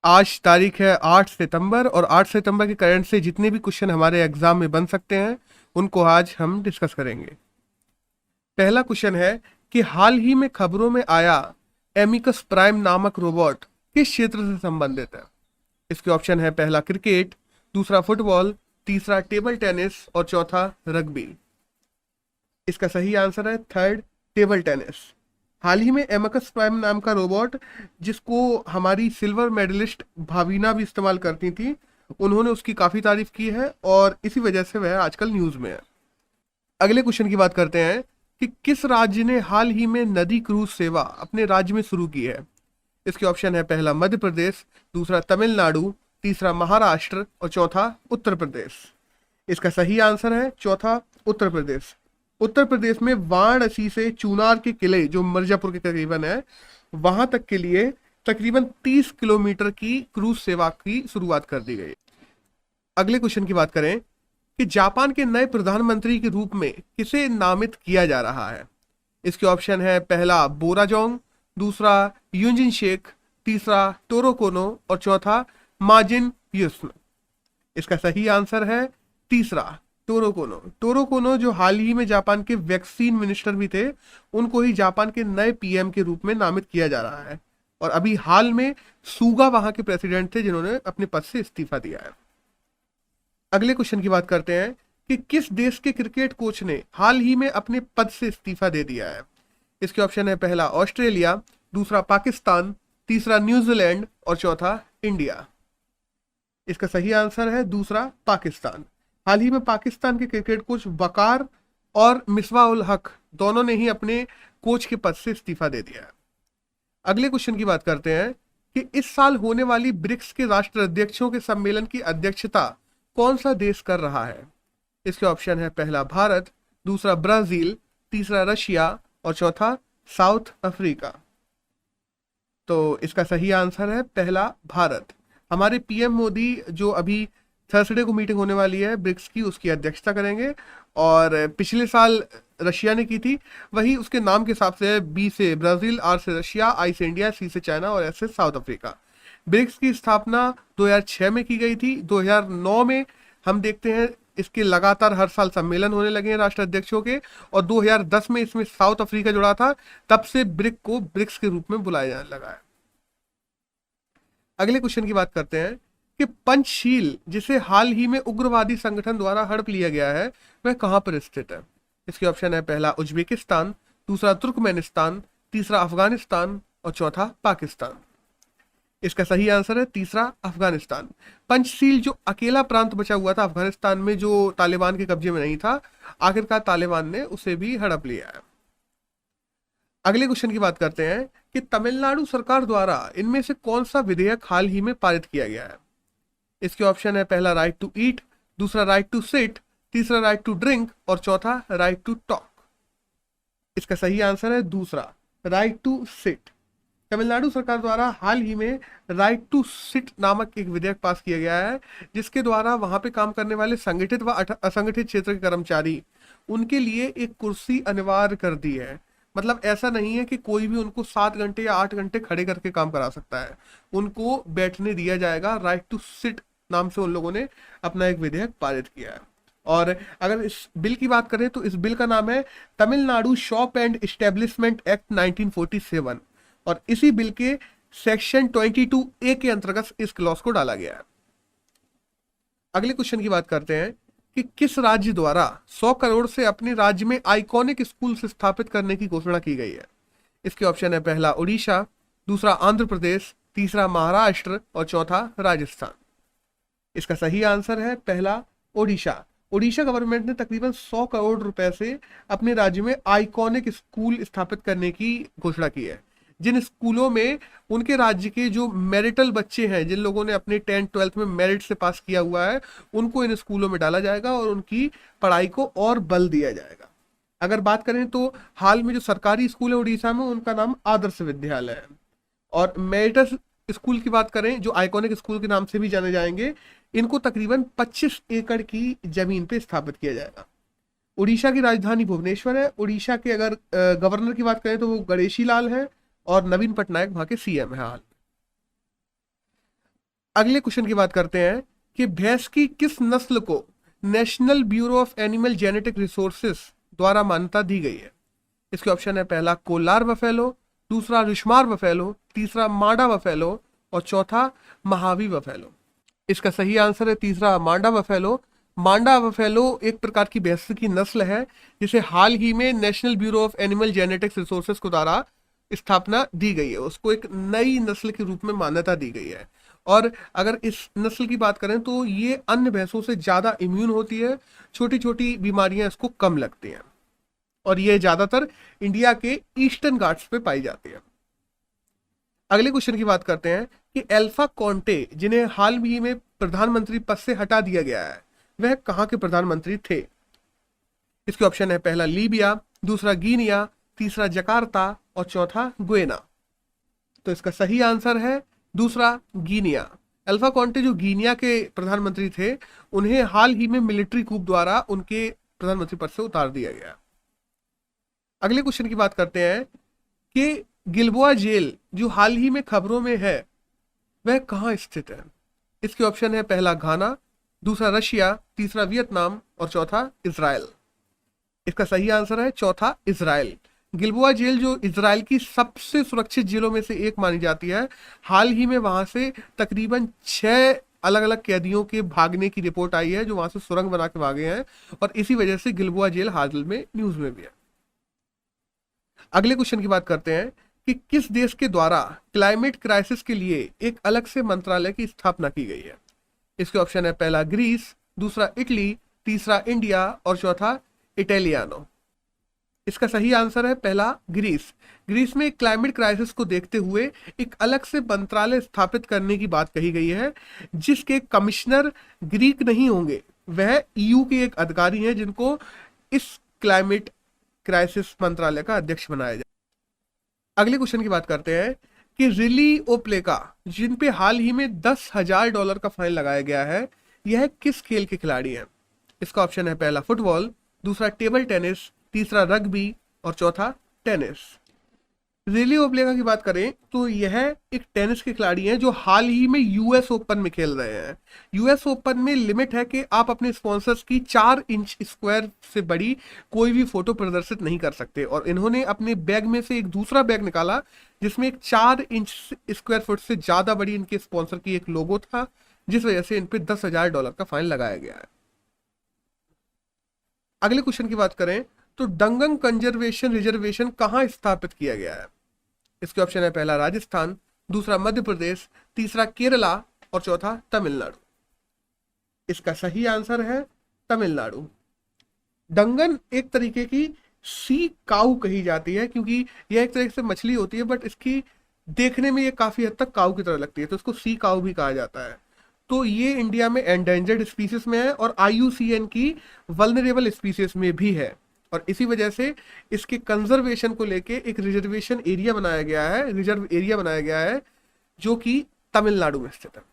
आज तारीख है 8 सितंबर और 8 सितंबर के करंट से जितने भी क्वेश्चन हमारे एग्जाम में बन सकते हैं उनको आज हम डिस्कस करेंगे। पहला क्वेश्चन है कि हाल ही में खबरों में आया एमिकस प्राइम नामक रोबोट किस क्षेत्र से संबंधित है। इसके ऑप्शन है पहला क्रिकेट, दूसरा फुटबॉल, तीसरा टेबल टेनिस और चौथा रग्बी। इसका सही आंसर है थर्ड, टेबल टेनिस। हाल ही में एमिकस प्राइम नाम का रोबोट, जिसको हमारी सिल्वर मेडलिस्ट भाविना भी इस्तेमाल करती थी, उन्होंने उसकी काफी तारीफ की है और इसी वजह से वह आजकल न्यूज में है। अगले क्वेश्चन की बात करते हैं कि किस राज्य ने हाल ही में नदी क्रूज सेवा अपने राज्य में शुरू की है। इसके ऑप्शन है पहला मध्य प्रदेश, दूसरा तमिलनाडु, तीसरा महाराष्ट्र और चौथा उत्तर प्रदेश। इसका सही आंसर है चौथा, उत्तर प्रदेश। उत्तर प्रदेश में वाराणसी से चुनार के किले, जो मिर्जापुर के करीबन है, वहां तक के लिए तकरीबन 30 किलोमीटर की क्रूज सेवा की शुरुआत कर दी गई। अगले क्वेश्चन की बात करें कि जापान के नए प्रधानमंत्री के रूप में किसे नामित किया जा रहा है। इसके ऑप्शन है पहला बोराजोंग, दूसरा यूजिन शेख, तीसरा टोरो कोनो और चौथा माजिन युस्न। इसका सही आंसर है तीसरा, टोरो कोनो। टोरो कोनो जो हाल ही में जापान के वैक्सीन मिनिस्टर भी थे, उनको ही जापान के नए पीएम के रूप में नामित किया जा रहा है। और अभी हाल में सुगा वहां के प्रेसिडेंट थे जिन्होंने अपने पद से इस्तीफा दिया है। अगले क्वेश्चन की बात करते हैं कि किस देश के क्रिकेट कोच ने हाल ही में अपने पद से इस्तीफा दे दिया है। इसके ऑप्शन है पहला ऑस्ट्रेलिया, दूसरा पाकिस्तान, तीसरा न्यूजीलैंड और चौथा इंडिया। इसका सही आंसर है दूसरा, पाकिस्तान। हाल ही में पाकिस्तान के क्रिकेट कोच वकार और मिसबा उल हक दोनों ने ही अपने कोच के पद से इस्तीफा दे दिया है। अगले क्वेश्चन की बात करते हैं कि इस साल होने वाली ब्रिक्स के राष्ट्र अध्यक्षों के सम्मेलन की अध्यक्षता कौन सा देश कर रहा है। इसके ऑप्शन है पहला भारत, दूसरा ब्राजील, तीसरा रशिया और चौथा साउथ अफ्रीका। तो इसका सही आंसर है पहला, भारत। हमारे पीएम मोदी जो अभी थर्सडे को मीटिंग होने वाली है ब्रिक्स की, उसकी अध्यक्षता करेंगे। और पिछले साल रशिया ने की थी, वही उसके नाम के हिसाब से है। बी से ब्राजील, आर से रशिया, आई से इंडिया, सी से चाइना और एस से साउथ अफ्रीका। ब्रिक्स की स्थापना 2006 में की गई थी। 2009 में हम देखते हैं इसके लगातार हर साल सम्मेलन होने लगे हैं राष्ट्र अध्यक्षों के, और 2010 में इसमें साउथ अफ्रीका जुड़ा था। तब से ब्रिक को ब्रिक्स के रूप में बुलाया जाने लगा है। अगले क्वेश्चन की बात करते हैं कि पंचशील, जिसे हाल ही में उग्रवादी संगठन द्वारा हड़प लिया गया है, वह कहां पर स्थित है। इसके ऑप्शन है पहला उज्बेकिस्तान, दूसरा तुर्कमेनिस्तान, तीसरा अफगानिस्तान और चौथा पाकिस्तान। इसका सही आंसर है तीसरा, अफगानिस्तान। पंचशील जो अकेला प्रांत बचा हुआ था अफगानिस्तान में, जो तालिबान के कब्जे में नहीं था, आखिरकार तालिबान ने उसे भी हड़प लिया है। अगले क्वेश्चन की बात करते हैं कि तमिलनाडु सरकार द्वारा इनमें से कौन सा विधेयक हाल ही में पारित किया गया है। इसके ऑप्शन है पहला राइट टू ईट, दूसरा राइट टू सिट, तीसरा राइट टू ड्रिंक और चौथा राइट टू टॉक। इसका सही आंसर है दूसरा, राइट टू सिट। तमिलनाडु सरकार द्वारा हाल ही में राइट टू सिट नामक एक विधेयक पास किया गया है, जिसके द्वारा वहां पे काम करने वाले संगठित व असंगठित क्षेत्र के कर्मचारी, उनके लिए एक कुर्सी अनिवार्य कर दी है। मतलब ऐसा नहीं है कि कोई भी उनको 7 घंटे या 8 घंटे खड़े करके काम करा सकता है, उनको बैठने दिया जाएगा। राइट टू सिट नाम से उन लोगों ने अपना एक विधेयक पारित किया है। और अगर इस बिल की बात करें तो इस बिल का नाम है Tamil Nadu shop and establishment act 1947, और इसी बिल के सेक्शन 22A के अंतर्गत इस क्लॉज को डाला गया है। अगले क्वेश्चन की बात करते हैं कि किस राज्य द्वारा 100 करोड़ से अपने राज्य में आइकॉनिक स्कूल स्थापित करने की घोषणा की गई है। इसके ऑप्शन है पहला उड़ीसा, दूसरा आंध्र प्रदेश, तीसरा महाराष्ट्र और चौथा राजस्थान। इसका सही आंसर है पहला, ओडिशा। ओडिशा गवर्नमेंट ने तकरीबन 100 करोड़ रुपए से अपने राज्य में आइकॉनिक स्कूल स्थापित करने की घोषणा की है, जिन स्कूलों में उनके राज्य के जो मेरिटल बच्चे हैं, जिन लोगों ने अपने 10th 12th में मेरिट से पास किया हुआ है, उनको इन स्कूलों में डाला जाएगा और उनकी पढ़ाई को और बल दिया जाएगा। अगर बात करें तो हाल में जो सरकारी स्कूल है उड़ीसा में, उनका नाम आदर्श विद्यालय है। और मेरिटस स्कूल की बात करें, जो आइकॉनिक स्कूल के नाम से भी जाने जाएंगे, इनको तकरीबन 25 एकड़ की जमीन पे स्थापित किया जाएगा। उड़ीसा की राजधानी भुवनेश्वर है। उड़ीसा के अगर गवर्नर की बात करें तो वो गणेशी लाल है, और नवीन पटनायक वहां के सीएम है हाल। अगले क्वेश्चन की बात करते हैं कि भैंस की किस नस्ल को national bureau of animal genetic resources द्वारा मान्यता दी गई है? इसके ऑप्शन है पहला कोलार बफेलो, दूसरा रिश्मार बफेलो, तीसरा मांडा बफेलो और चौथा महावी बफेलो। इसका सही आंसर है तीसरा मांडा बफेलो। मांडा बफेलो एक प्रकार की भैंस की नस्ल है जिसे हाल ही में national bureau of animal genetics resources को द्वारा स्थापना दी गई है, उसको एक नई नस्ल के रूप में मान्यता दी गई है। और अगर इस नस्ल की बात करें तो ये अन्य भैंसों से ज्यादा इम्यून होती है, छोटी छोटी बीमारियां इसको कम लगती हैं और ये ज्यादातर इंडिया के ईस्टर्न घाट्स पे पाई जाती है। अगले क्वेश्चन की बात करते हैं कि अल्फा कॉन्टे जिन्हें हाल ही में प्रधानमंत्री पद से हटा दिया गया है वह कहां के प्रधानमंत्री थे? इसके ऑप्शन है पहला लीबिया, दूसरा गिनिया, तीसरा जकार्ता और चौथा गुएना। तो इसका सही आंसर है दूसरा गिनिया। अल्फा कॉन्टे जो गिनिया के प्रधानमंत्री थे उन्हें हाल ही में मिलिट्री कूप द्वारा उनके प्रधानमंत्री पद से उतार दिया गया। अगले क्वेश्चन की बात करते हैं कि गिल्बोआ जेल जो हाल ही में खबरों में है वह कहां स्थित है? इसके ऑप्शन है पहला घाना, दूसरा रशिया, तीसरा वियतनाम और चौथा इजराइल। इसका सही आंसर है चौथा इजराइल। गिल्बोआ जेल जो इजराइल की सबसे सुरक्षित जेलों में से एक मानी जाती है, हाल ही में वहां से तकरीबन 6 अलग अलग कैदियों के भागने की रिपोर्ट आई है जो वहां से सुरंग बना के भागे हैं और इसी वजह से गिल्बोआ जेल हाल में न्यूज में भी है। अगले क्वेश्चन की बात करते हैं कि किस देश के द्वारा क्लाइमेट क्राइसिस के लिए एक अलग से मंत्रालय की स्थापना की गई है? इसके ऑप्शन है पहला ग्रीस, दूसरा इटली, तीसरा इंडिया और चौथा इटालियानो। इसका सही आंसर है पहला ग्रीस। ग्रीस में क्लाइमेट क्राइसिस को देखते हुए एक अलग से मंत्रालय स्थापित करने की बात कही गई है जिसके कमिश्नर ग्रीक नहीं होंगे, वह ईयू के एक अधिकारी हैं जिनको इस क्लाइमेट क्राइसिस मंत्रालय का अध्यक्ष बनाया जाए। अगले क्वेश्चन की बात करते हैं कि रिली ओप्लेका जिन पे हाल ही में $10,000 का फाइन लगाया गया है यह किस खेल के खिलाड़ी हैं? इसका ऑप्शन है पहला फुटबॉल, दूसरा टेबल टेनिस, तीसरा रग्बी और चौथा टेनिस। रिली ओप्लेका की बात करें तो यह एक टेनिस के खिलाड़ी हैं जो हाल ही में यूएस ओपन में खेल रहे हैं। यूएस ओपन में लिमिट है कि आप अपने स्पॉन्सर्स की 4 इंच स्क्वायर से बड़ी कोई भी फोटो प्रदर्शित नहीं कर सकते और इन्होंने अपने बैग में से एक दूसरा बैग निकाला जिसमें एक 4 इंच स्क्वायर फुट से ज्यादा बड़ी इनके स्पॉन्सर की एक लोगो था, जिस वजह से इन पे $10,000 का फाइन लगाया गया है। अगले क्वेश्चन की बात करें तो डंगन कंजर्वेशन रिजर्वेशन कहां स्थापित किया गया है? इसके ऑप्शन है पहला राजस्थान, दूसरा मध्य प्रदेश, तीसरा केरला और चौथा तमिलनाडु। इसका सही आंसर है तमिलनाडु। डंगन एक तरीके की सी काऊ कही जाती है क्योंकि यह एक तरह से मछली होती है बट इसकी देखने में ये काफी हद तक काऊ की तरह लगती है तो इसको सी काऊ भी कहा जाता है। तो ये इंडिया में एंडेंजर्ड स्पीसीज में है और IUCN की वल्नरेबल स्पीसीज में भी है और इसी वजह से इसके कंजर्वेशन को लेके एक रिजर्वेशन एरिया बनाया गया है, रिजर्व एरिया बनाया गया है जो कि तमिलनाडु में स्थित है।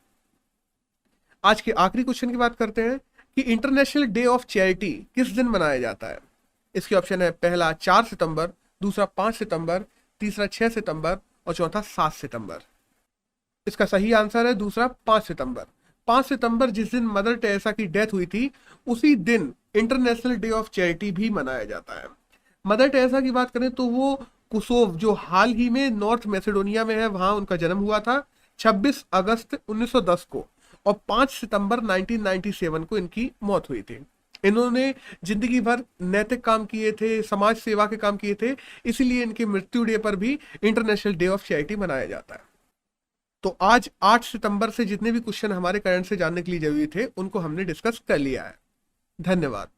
आज के आखिरी क्वेश्चन की बात करते हैं कि इंटरनेशनल डे ऑफ चैरिटी किस दिन मनाया जाता है? इसके ऑप्शन है पहला 4 सितंबर, दूसरा 5 सितंबर, तीसरा 6 सितंबर और चौथा 7 सितंबर। इसका सही आंसर है दूसरा 5 सितंबर। 5 सितंबर जिस दिन मदर टेरेसा की डेथ हुई थी उसी दिन इंटरनेशनल डे ऑफ चैरिटी भी मनाया जाता है। मदर टेरेसा की बात करें तो वो कुसोव जो हाल ही में नॉर्थ मैसेडोनिया में है वहां उनका जन्म हुआ था 26 अगस्त 1910 को और 5 सितंबर 1997 को इनकी मौत हुई थी। इन्होंने जिंदगी भर नैतिक काम किए थे, समाज सेवा के काम किए थे, इसीलिए इनके मृत्यु डे पर भी इंटरनेशनल डे ऑफ चैरिटी मनाया जाता है। तो आज 8 सितंबर से जितने भी क्वेश्चन हमारे करंट से जानने के लिए जरूरी थे उनको हमने डिस्कस कर लिया है। धन्यवाद।